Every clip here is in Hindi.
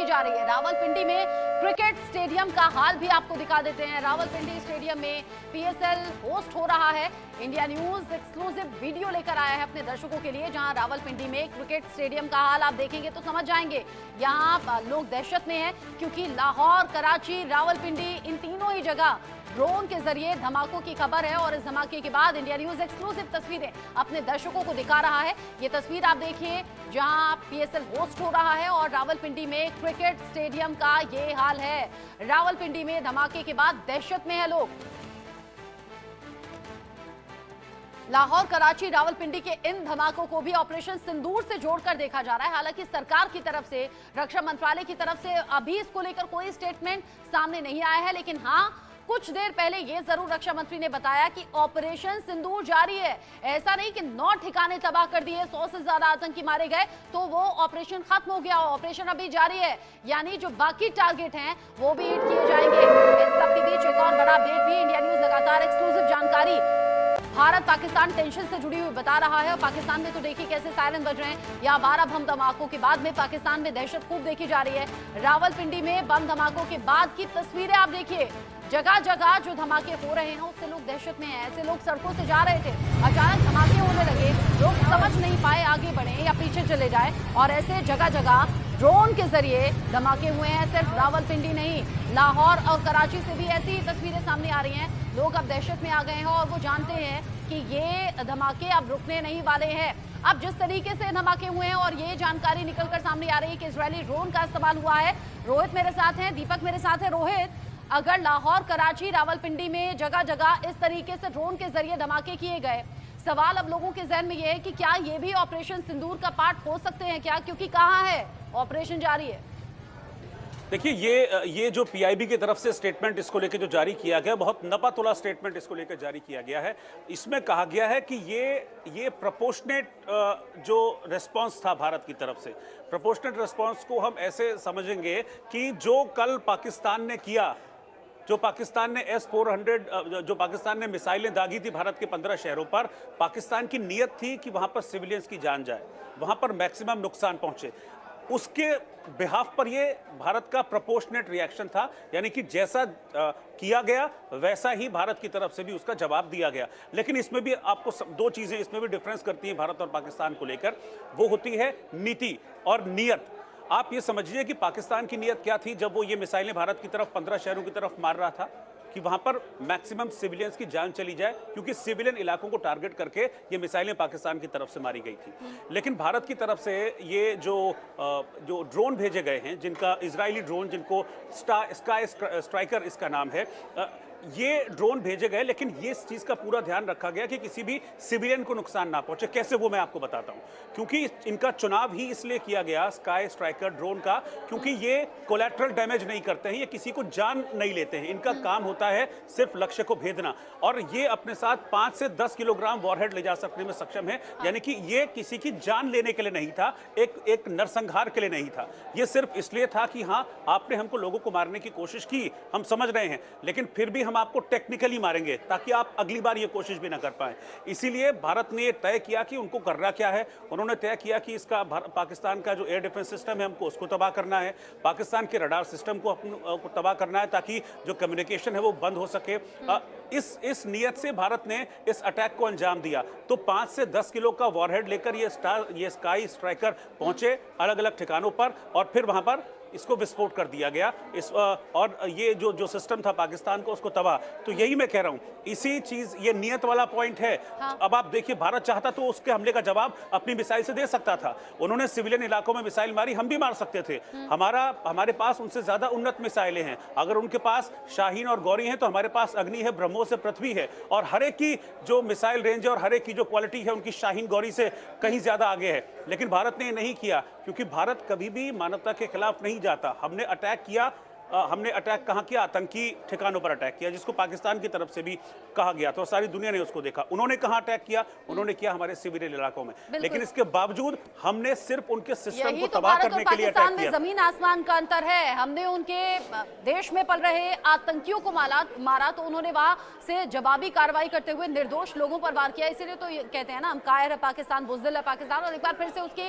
जा रही है। रावलपिंडी में क्रिकेट स्टेडियम का हाल भी आपको दिखा देते हैं। रावलपिंडी स्टेडियम में पीएसएल होस्ट हो रहा है। इंडिया न्यूज एक्सक्लूसिव वीडियो लेकर आया है अपने दर्शकों के लिए, जहां रावलपिंडी में क्रिकेट स्टेडियम का हाल आप देखेंगे तो समझ जाएंगे। यहां लोग दहशत में हैं क्योंकि लाहौर, कराची, रावलपिंडी इन तीनों ही जगह ड्रोन के जरिए धमाकों की खबर है और इस धमाके के बाद इंडिया न्यूज एक्सक्लूसिव तस्वीरें अपने दर्शकों को दिखा रहा है। ये तस्वीर आप देखिए जहां पीएसएल होस्ट हो रहा है और रावलपिंडी में क्रिकेट स्टेडियम का ये हाल है। रावलपिंडी में धमाके के बाद दहशत में है लोग। लाहौर, कराची, रावलपिंडी के इन धमाकों को भी ऑपरेशन सिंदूर से जोड़कर देखा जा रहा है। हालांकि सरकार की तरफ से, रक्षा मंत्रालय की तरफ से अभी इसको लेकर कोई स्टेटमेंट सामने नहीं आया है, लेकिन हाँ, कुछ देर पहले ये जरूर रक्षा मंत्री ने बताया कि ऑपरेशन सिंदूर जारी है। ऐसा नहीं कि 9 ठिकाने तबाह कर दिए, 100 से ज्यादा आतंकी मारे गए तो वो ऑपरेशन खत्म हो गया। ऑपरेशन अभी जारी है, यानी जो बाकी टारगेट हैं वो भी हिट किए जाएंगे। इस सब के बीच एक और बड़ा अपडेट भी इंडिया न्यूज लगातार एक्सक्लूसिव जानकारी भारत पाकिस्तान टेंशन से जुड़ी हुई बता रहा है। और पाकिस्तान में तो देखिए कैसे सायरन बज रहे हैं। यहाँ 12 बम धमाकों के बाद में पाकिस्तान में दहशत खूब देखी जा रही है। रावलपिंडी में बम धमाकों के बाद की तस्वीरें आप देखिए। जगह जगह जो धमाके हो रहे हैं उससे लोग दहशत में हैं। ऐसे लोग सड़कों से जा रहे थे, अचानक धमाके होने लगे, लोग समझ नहीं पाए आगे बढ़े या पीछे चले जाए, और ऐसे जगह जगह ड्रोन के जरिए धमाके हुए हैं। सिर्फ रावलपिंडी नहीं, लाहौर और कराची से भी ऐसी ही तस्वीरें सामने आ रही हैं। लोग अब दहशत में आ गए हैं और वो जानते हैं कि ये धमाके अब रुकने नहीं वाले हैं। अब जिस तरीके से धमाके हुए हैं और ये जानकारी निकलकर सामने आ रही है कि इजरायली ड्रोन का इस्तेमाल हुआ है। रोहित मेरे साथ हैं, दीपक मेरे साथ है। रोहित, अगर लाहौर, कराची, रावलपिंडी में जगह जगह इस तरीके से ड्रोन के जरिए धमाके किए गए, सवाल अब लोगों के जहन में ये है कि क्या ये भी ऑपरेशन सिंदूर का पार्ट हो सकते हैं क्या? क्योंकि कहाँ है, ऑपरेशन जारी है। देखिए, ये जो पीआईबी की तरफ से स्टेटमेंट इसको लेकर जो जारी किया गया, बहुत नपा-तुला स्टेटमेंट इसको लेकर जारी किया गया है। इसमें कहा गया है कि ये प्रोपोर्शनेट जो रिस्पांस था भारत की तरफ से, प्रोपोर्शनेट रिस्पांस को हम ऐसे समझेंगे कि जो कल पाकिस्तान ने किया, जो पाकिस्तान ने S-400 जो पाकिस्तान ने मिसाइलें दागी थी भारत के 15 शहरों पर, पाकिस्तान की नीयत थी कि वहां पर सिविलियंस की जान जाए, वहां पर मैक्सिमम नुकसान पहुंचे। उसके बिहाफ पर ये भारत का प्रोपोर्शनेट रिएक्शन था, यानी कि जैसा किया गया वैसा ही भारत की तरफ से भी उसका जवाब दिया गया। लेकिन इसमें भी आपको दो चीज़ें इसमें भी डिफरेंस करती हैं भारत और पाकिस्तान को लेकर, वो होती है नीति और नीयत। आप ये समझिए कि पाकिस्तान की नीयत क्या थी जब वो ये मिसाइलें भारत की तरफ 15 शहरों की तरफ मार रहा था, कि वहां पर मैक्सिमम सिविलियंस की जान चली जाए, क्योंकि सिविलियन इलाकों को टारगेट करके ये मिसाइलें पाकिस्तान की तरफ से मारी गई थी। लेकिन भारत की तरफ से ये जो ड्रोन भेजे गए हैं, जिनका इजरायली ड्रोन, जिनको स्काई स्ट्राइकर इसका नाम है, ये ड्रोन भेजे गए, लेकिन ये इस चीज़ का पूरा ध्यान रखा गया कि किसी भी सिविलियन को नुकसान ना पहुंचे। कैसे, वो मैं आपको बताता हूं। क्योंकि इनका चुनाव ही इसलिए किया गया स्काई स्ट्राइकर ड्रोन का, क्योंकि ये कोलैटरल डैमेज नहीं करते हैं, ये किसी को जान नहीं लेते हैं। इनका काम होता है सिर्फ लक्ष्य को भेदना, और ये अपने साथ 5 से 10 किलोग्राम वॉरहेड ले जा सकने में सक्षम है। यानी कि ये किसी की जान लेने के लिए नहीं था, एक नरसंहार के लिए नहीं था। ये सिर्फ इसलिए था कि हाँ, आपने हमको लोगों को मारने की कोशिश की, हम समझ रहे हैं, लेकिन फिर भी हम आपको टेक्निकली मारेंगे ताकि आप अगली बार ये कोशिश भी ना कर पाए। इसीलिए भारत ने ये तय किया कि उनको करना क्या है। उन्होंने तय किया कि इसका पाकिस्तान का जो एयर डिफेंस सिस्टम है, हमको उसको तबाह करना है, पाकिस्तान के रडार सिस्टम को तबाह करना है, ताकि जो कम्युनिकेशन है वो बंद हो सके। इस नियत से भारत ने इस अटैक को अंजाम दिया। तो 5 से 10 किलो का वॉरहेड लेकर ये स्काई स्ट्राइकर पहुंचे अलग अलग ठिकानों पर, और फिर वहां पर इसको विस्फोट कर दिया गया। और ये जो सिस्टम था पाकिस्तान को, उसको तबाह। तो यही मैं कह रहा हूं, इसी चीज, ये नियत वाला पॉइंट है। हाँ। अब आप देखिए, भारत चाहता तो उसके हमले का जवाब अपनी मिसाइल से दे सकता था। उन्होंने सिविलियन इलाकों में मिसाइल मारी, हम भी मार सकते थे। हमारे पास उनसे ज्यादा उन्नत मिसाइलें हैं। अगर उनके पास शाहीन और गौरी हैं तो हमारे पास अग्नि है, ब्रह्मोस है, पृथ्वी है, और हर एक की जो मिसाइल रेंज है और हर एक की जो क्वालिटी है उनकी शाहीन गौरी से कहीं ज्यादा आगे है। लेकिन भारत ने ये नहीं किया, क्योंकि भारत कभी भी मानवता के खिलाफ नहीं जाता। हमने अटैक किया हमने अटैक कहाँ किया, आतंकी ठिकानों पर अटैक किया, जिसको पाकिस्तान की तरफ से भी कहा गया था और सारी दुनिया ने उसको देखा। उन्होंने कहाँ अटैक किया, उन्होंने किया हमारे सिविलियन इलाकों में, लेकिन इसके बावजूद हमने सिर्फ उनके सिस्टम को तबाह करने के लिए अटैक किया। जमीन आसमान का अंतर है। हमने उनके देश में पल रहे आतंकियों को मारा तो उन्होंने वहां से जवाबी कार्रवाई करते हुए निर्दोष लोगों पर वार किया। इसीलिए तो कहते हैं ना, हम कायर है पाकिस्तान, बुज़दिल है पाकिस्तान, और एक बार फिर से उसके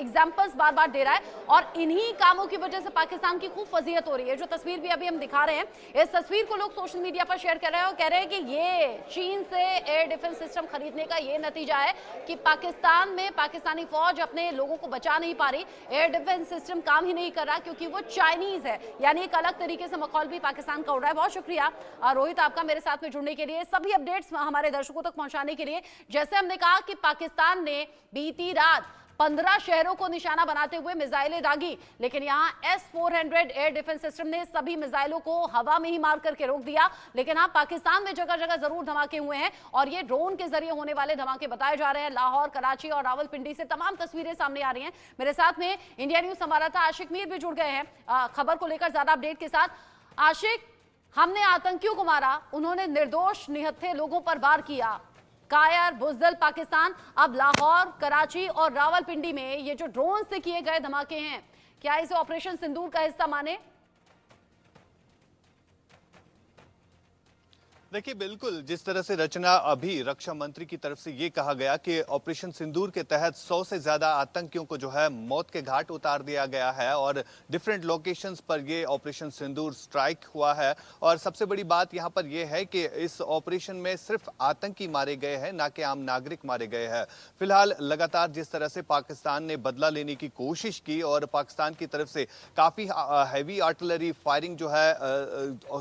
एग्जाम्पल्स बार बार दे रहा है। और इन्हीं कामों की वजह से पाकिस्तान की खूब फजीहत हो रही है। जो तस्वीर भी अभी हम दिखा रहे हैं, इस तस्वीर को लोग सोशल मीडिया पर शेयर कर रहे हैं और कह रहे हैं कि ये चीन से एयर डिफेंस सिस्टम खरीदने का ये नतीजा है कि पाकिस्तान में पाकिस्तानी फौज अपने लोगों को बचा नहीं पा रही, एयर डिफेंस सिस्टम काम ही नहीं कर रहा क्योंकि वो चाइनीज है। यानी एक अलग तरीके से मखौल भी पाकिस्तान का उड़ रहा है। बहुत शुक्रिया रोहित आपका मेरे साथ में जुड़ने के लिए, सभी अपडेट्स हमारे दर्शकों तक पहुंचाने के लिए। जैसे हमने कहा कि पाकिस्तान ने बीती रात 15 शहरों को निशाना बनाते हुए मिसाइलें दागी, लेकिन यहां S-400 एयर डिफेंस सिस्टम ने सभी मिसाइलों को हवा में ही मार करके रोक दिया। लेकिन हाँ, पाकिस्तान में जगह जगह जरूर धमाके हुए हैं और ये ड्रोन के जरिए होने वाले धमाके बताए जा रहे हैं। लाहौर, कराची और रावलपिंडी से तमाम तस्वीरें सामने आ रही हैं। मेरे साथ में इंडिया न्यूज संवाददाता आशिक मीर भी जुड़ गए हैं खबर को लेकर ज्यादा अपडेट के साथ। आशिक, हमने आतंकियों को मारा, उन्होंने निर्दोष निहत्थे लोगों पर वार किया। कायर, बुज़दिल पाकिस्तान, अब लाहौर, कराची और रावलपिंडी में ये जो ड्रोन से किए गए धमाके हैं, क्या इसे ऑपरेशन सिंदूर का हिस्सा माने? देखिए, बिल्कुल जिस तरह से रचना अभी रक्षा मंत्री की तरफ से ये कहा गया कि ऑपरेशन सिंदूर के तहत 100 से ज्यादा आतंकियों को जो है मौत के घाट उतार दिया गया है और डिफरेंट लोकेशंस पर ये ऑपरेशन सिंदूर स्ट्राइक हुआ है। और सबसे बड़ी बात यहाँ पर यह है कि इस ऑपरेशन में सिर्फ आतंकी मारे गए हैं, ना कि आम नागरिक मारे गए हैं। फिलहाल लगातार जिस तरह से पाकिस्तान ने बदला लेने की कोशिश की और पाकिस्तान की तरफ से काफी हैवी आर्टिलरी फायरिंग जो है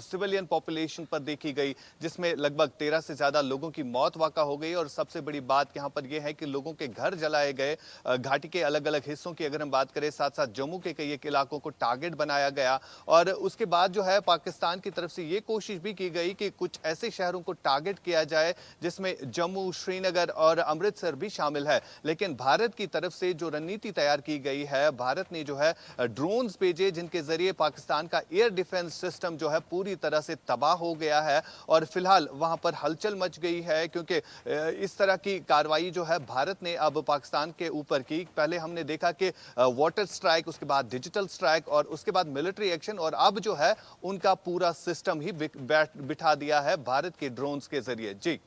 सिविलियन पॉपुलेशन पर देखी गई, जिसमें लगभग 13 से ज्यादा लोगों की मौत वाक़ा हो गई। और सबसे बड़ी बात यहां पर यह है कि लोगों के घर जलाए गए। घाटी के अलग अलग हिस्सों की अगर हम बात करें, साथ साथ जम्मू के कई इलाकों को टारगेट बनाया गया। और उसके बाद जो है पाकिस्तान की तरफ से यह कोशिश भी की गई कि कुछ ऐसे शहरों को टारगेट किया जाए जिसमें जम्मू, श्रीनगर और अमृतसर भी शामिल है। लेकिन भारत की तरफ से जो रणनीति तैयार की गई है, भारत ने जो है ड्रोन्स भेजे जिनके जरिए पाकिस्तान का एयर डिफेंस सिस्टम जो है पूरी तरह से तबाह हो गया है। और फिलहाल वहां पर हलचल मच गई है क्योंकि इस तरह की कार्रवाई जो है भारत ने अब पाकिस्तान के ऊपर की। पहले हमने देखा कि वाटर स्ट्राइक, उसके बाद डिजिटल स्ट्राइक और उसके बाद मिलिट्री एक्शन, और अब जो है उनका पूरा सिस्टम ही बिठा दिया है भारत के ड्रोन्स के जरिए। जी,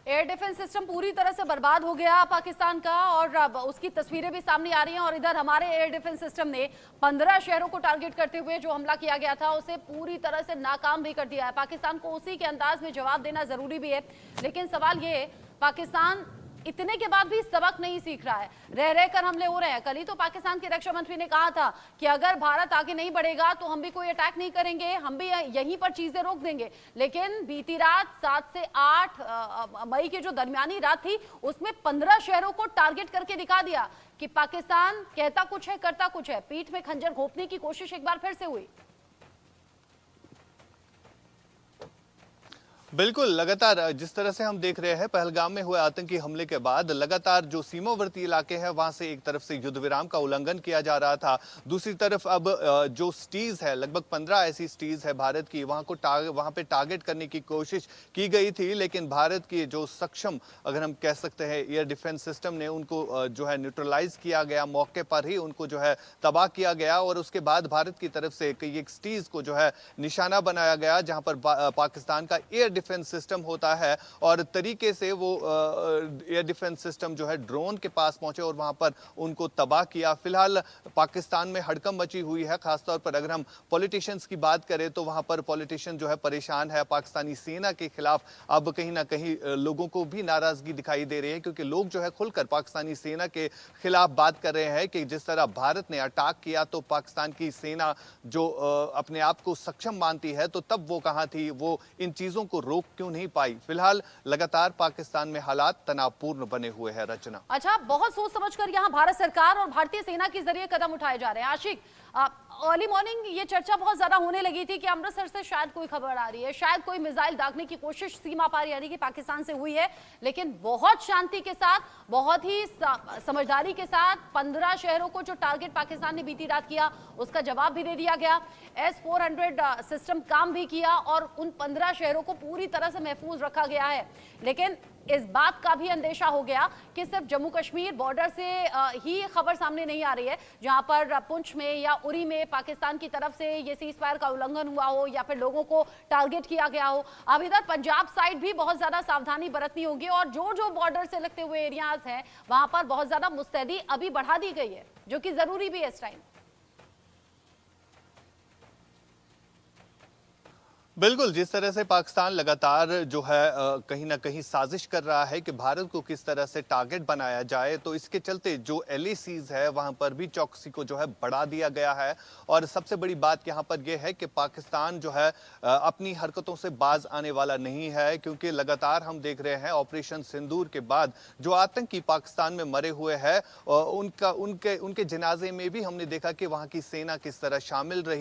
एयर डिफेंस सिस्टम पूरी तरह से बर्बाद हो गया पाकिस्तान का और अब उसकी तस्वीरें भी सामने आ रही हैं। और इधर हमारे एयर डिफेंस सिस्टम ने 15 शहरों को टारगेट करते हुए जो हमला किया गया था उसे पूरी तरह से नाकाम भी कर दिया है। पाकिस्तान को उसी के अंदाज में जवाब देना जरूरी भी है, लेकिन सवाल ये, पाकिस्तान इतने के बाद भी सबक नहीं सीख रहा है, रह रहकर हमले हो रहे हैं। कल ही तो पाकिस्तान के रक्षा मंत्री ने कहा था कि अगर भारत आगे नहीं बढ़ेगा तो हम भी कोई अटैक नहीं करेंगे, हम भी यहीं पर चीजें रोक देंगे। लेकिन बीती रात 7 से 8 मई की जो दरमियानी रात थी उसमें 15 शहरों को टारगेट करके दिखा दिया कि पाकिस्तान कहता कुछ है करता कुछ है। पीठ में खंजर घोंपने की कोशिश एक बार फिर से हुई। बिल्कुल, लगातार जिस तरह से हम देख रहे हैं पहलगाम में हुए आतंकी हमले के बाद लगातार जो सीमावर्ती इलाके हैं वहां से एक तरफ से युद्ध विराम का उल्लंघन किया जा रहा था, दूसरी तरफ अब जो सिटीज है, लगभग 15 ऐसी सिटीज है भारत की, वहां पे टारगेट करने की कोशिश की गई थी। लेकिन भारत की जो सक्षम, अगर हम कह सकते हैं, एयर डिफेंस सिस्टम ने उनको जो है न्यूट्रलाइज किया गया, मौके पर ही उनको जो है तबाह किया गया। और उसके बाद भारत की तरफ से कई एक सिटीज को जो है निशाना बनाया गया जहां पर पाकिस्तान का एयर डिफेंस सिस्टम होता है। और तरीके से वो एयर डिफेंस सिस्टम जो है ड्रोन के पास पहुंचे और वहां पर उनको तबाह किया। फिलहाल पाकिस्तान में हड़कंप मची हुई है, खासतौर पर अगर हम पॉलिटिशियंस की बात करें तो वहां पर पॉलिटिशियन जो है परेशान है। पाकिस्तानी सेना के खिलाफ अब कहीं ना कहीं लोगों को भी नाराजगी दिखाई दे रही है, क्योंकि लोग जो है खुलकर पाकिस्तानी सेना के खिलाफ बात कर रहे हैं कि जिस तरह भारत ने अटैक किया तो पाकिस्तान की सेना जो अपने आप को सक्षम मानती है, तो तब वो कहां थी, वो इन चीजों को रोक क्यों नहीं पाई। फिलहाल लगातार पाकिस्तान में हालात तनावपूर्ण बने हुए हैं। रचना, अच्छा, बहुत सोच समझकर यहाँ भारत सरकार और भारतीय सेना के जरिए कदम उठाए जा रहे हैं। आशिक, अर्ली मॉर्निंग ये चर्चा बहुत ज्यादा होने लगी थी कि अमृतसर से शायद कोई खबर आ रही है, शायद कोई मिसाइल दागने की कोशिश सीमा पार यानी कि पाकिस्तान से हुई है, लेकिन बहुत शांति के साथ, बहुत ही समझदारी के साथ 15 शहरों को जो टारगेट पाकिस्तान ने बीती रात किया उसका जवाब भी दे दिया गया। S-400 सिस्टम काम भी किया और उन 15 शहरों को पूरी तरह से महफूज रखा गया है। लेकिन इस बात का भी अंदेशा हो गया कि सिर्फ जम्मू कश्मीर बॉर्डर से ही खबर सामने नहीं आ रही है, जहां पर पुंछ में या उरी में पाकिस्तान की तरफ से ये सीज फायर का उल्लंघन हुआ हो या फिर लोगों को टारगेट किया गया हो। अब इधर पंजाब साइड भी बहुत ज्यादा सावधानी बरतनी होगी और जो जो बॉर्डर से लगते हुए एरियाज हैं वहां पर बहुत ज्यादा मुस्तैदी अभी बढ़ा दी गई है, जो कि जरूरी भी है इस टाइम। बिल्कुल, जिस तरह से पाकिस्तान लगातार जो है कहीं ना कहीं साजिश कर रहा है कि भारत को किस तरह से टारगेट बनाया जाए, तो इसके चलते जो LACs है वहां पर भी चौकसी को जो है बढ़ा दिया गया है। और सबसे बड़ी बात यहां पर यह है कि पाकिस्तान जो है अपनी हरकतों से बाज आने वाला नहीं है, क्योंकि लगातार हम देख रहे हैं ऑपरेशन सिंदूर के बाद जो आतंकी पाकिस्तान में मरे हुए हैं उनके जनाजे में भी हमने देखा कि वहां की सेना किस तरह शामिल रही।